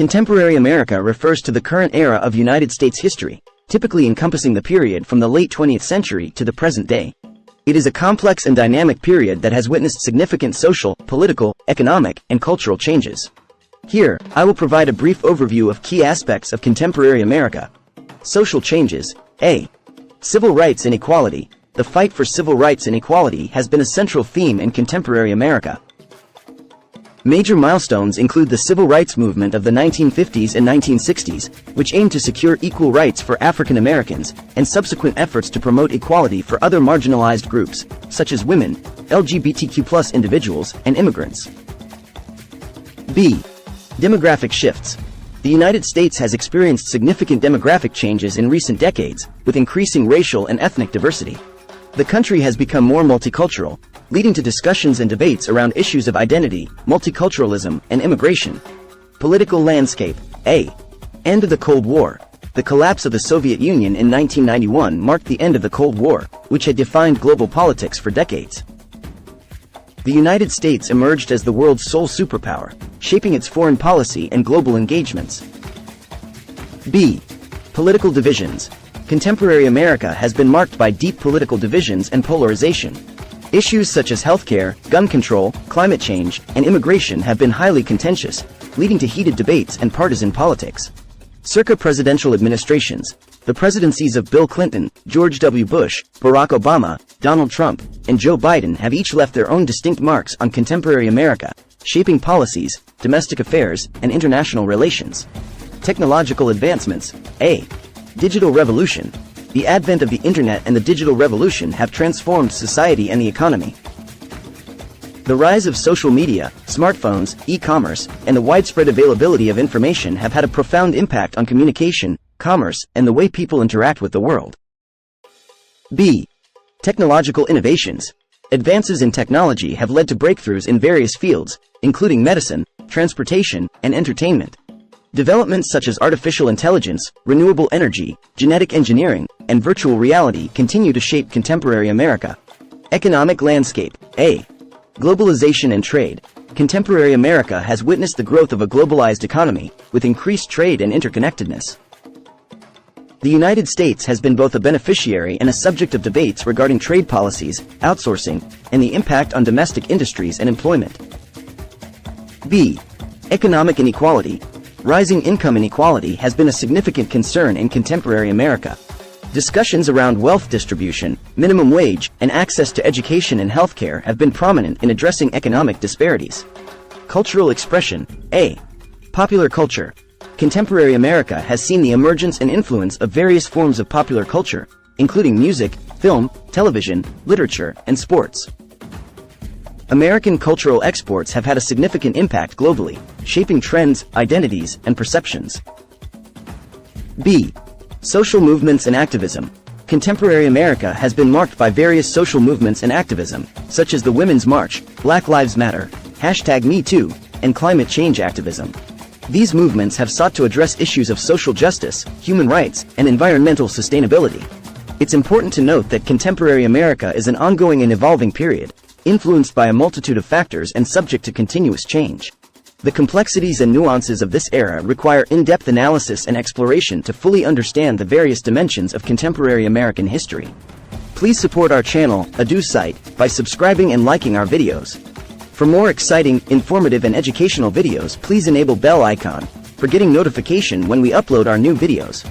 Contemporary America refers to the current era of United States history, typically encompassing the period from the late 20th century to the present day. It is a complex and dynamic period that has witnessed significant social, political, economic, and cultural changes. Here, I will provide a brief overview of key aspects of contemporary America. Social changes. A. Civil rights and equality. The fight for civil rights and equality has been a central theme in contemporary America. Major milestones include the civil rights movement of the 1950s and 1960s, which aimed to secure equal rights for African Americans, and subsequent efforts to promote equality for other marginalized groups, such as women, LGBTQ+ individuals, and immigrants. B. Demographic shifts. The United States has experienced significant demographic changes in recent decades, with increasing racial and ethnic diversity. The country has become more multicultural, leading to discussions and debates around issues of identity, multiculturalism, and immigration. Political landscape. A. End of the Cold War. The collapse of the Soviet Union in 1991 marked the end of the Cold War, which had defined global politics for decades. The United States emerged as the world's sole superpower, shaping its foreign policy and global engagements. B. Political divisions. Contemporary America has been marked by deep political divisions and polarization. Issues such as healthcare, gun control, climate change, and immigration have been highly contentious, leading to heated debates and partisan politics. Circa presidential administrations. The presidencies of Bill Clinton, George W. Bush, Barack Obama, Donald Trump, and Joe Biden have each left their own distinct marks on contemporary America, shaping policies, domestic affairs, and international relations. Technological advancements. A. Digital revolution. The advent of the internet and the digital revolution have transformed society and the economy. The rise of social media, smartphones, e-commerce, and the widespread availability of information have had a profound impact on communication, commerce, and the way people interact with the world. B. Technological innovations. Advances in technology have led to breakthroughs in various fields, including medicine, transportation, and entertainment. Developments such as artificial intelligence, renewable energy, genetic engineering, and virtual reality continue to shape contemporary America. Economic landscape. A. Globalization and trade. Contemporary America has witnessed the growth of a globalized economy, with increased trade and interconnectedness. The United States has been both a beneficiary and a subject of debates regarding trade policies, outsourcing, and the impact on domestic industries and employment. B. Economic inequality. Rising income inequality has been a significant concern in contemporary America. Discussions around wealth distribution, minimum wage, and access to education and healthcare have been prominent in addressing economic disparities. Cultural expression. A. Popular culture. Contemporary America has seen the emergence and influence of various forms of popular culture, including music, film, television, literature, and sports. American cultural exports have had a significant impact globally, shaping trends, identities, and perceptions. B. Social movements and activism. Contemporary America has been marked by various social movements and activism, such as the Women's March, Black Lives Matter, #MeToo, and climate change activism. These movements have sought to address issues of social justice, human rights, and environmental sustainability. It's important to note that contemporary America is an ongoing and evolving period, influenced by a multitude of factors and subject to continuous change. The complexities and nuances of this era require in-depth analysis and exploration to fully understand the various dimensions of contemporary American history. Please support our channel, Vsauce, by subscribing and liking our videos. For more exciting, informative, and educational videos, please enable bell icon for getting notification when we upload our new videos.